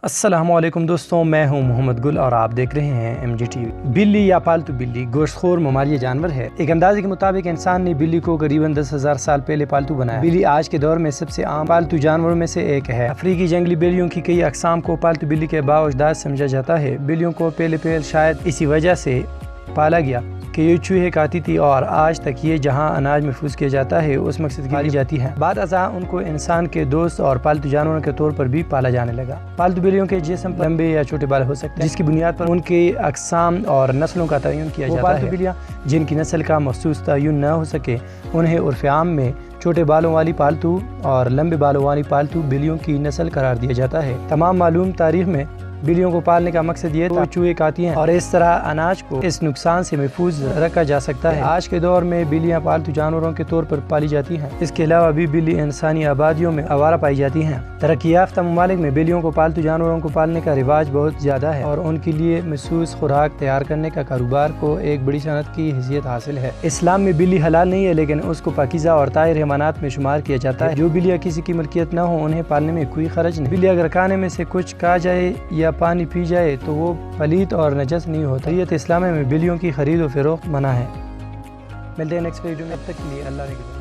السلام علیکم دوستوں، میں ہوں محمد گل اور آپ دیکھ رہے ہیں ایم جی ٹی وی۔ بلی یا پالتو بلی گوشت خور ممالیہ جانور ہے۔ ایک اندازے کے مطابق انسان نے بلی کو قریباً 10,000 سال پہلے پالتو بنایا۔ بلی آج کے دور میں سب سے عام پالتو جانوروں میں سے ایک ہے۔ افریقی جنگلی بلیوں کی کئی اقسام کو پالتو بلی کے باوجداد سمجھا جاتا ہے۔ بلیوں کو پہلے شاید اسی وجہ سے پالا گیا کہ یہ چوہے کھاتی تھی اور آج تک یہ جہاں اناج محفوظ کیا جاتا ہے اس مقصد کے لیے جاتی ہیں۔ بعد ازاں ان کو انسان کے دوست اور پالتو جانوروں کے طور پر بھی پالا جانے لگا۔ پالتو بلیوں کے جسم پر لمبے یا چھوٹے بال ہو سکتے ہیں، جس کی بنیاد پر ان کی اقسام اور نسلوں کا تعین کیا جاتا ہے۔ پالتو بلیاں جن کی نسل کا مخصوص تعین نہ ہو سکے انہیں عرف عام میں چھوٹے بالوں والی پالتو اور لمبے بالوں والی پالتو بلیوں کی نسل قرار دیا جاتا ہے۔ تمام معلوم تاریخ میں بلیوں کو پالنے کا مقصد یہ تھا کہ چوہے کھاتی ہیں اور اس طرح اناج کو اس نقصان سے محفوظ رکھا جا سکتا ہے۔ آج کے دور میں بلیاں پالتو جانوروں کے طور پر پالی جاتی ہیں۔ اس کے علاوہ بھی بلی انسانی آبادیوں میں آوارہ پائی جاتی ہیں۔ ترقی یافتہ ممالک میں بلیوں کو پالتو جانوروں کو پالنے کا رواج بہت زیادہ ہے اور ان کے لیے مخصوص خوراک تیار کرنے کا کاروبار کو ایک بڑی صنعت کی حیثیت حاصل ہے۔ اسلام میں بلی حلال نہیں ہے، لیکن اس کو پاکیزہ اور طاہر حیوانات میں شمار کیا جاتا ہے۔ جو بلیاں کسی کی ملکیت نہ ہو انہیں پالنے میں کوئی حرج نہیں۔ بلی اگر کھانے میں سے کچھ کھا جائے یا پانی پی جائے تو وہ پلیت اور نجس نہیں ہوتا۔ شریعت اسلامیہ میں بلیوں کی خرید و فروخت منع ہے۔ ملتے ہیں نیکسٹ ویڈیو میں، تب تک کے لیے اللہ نے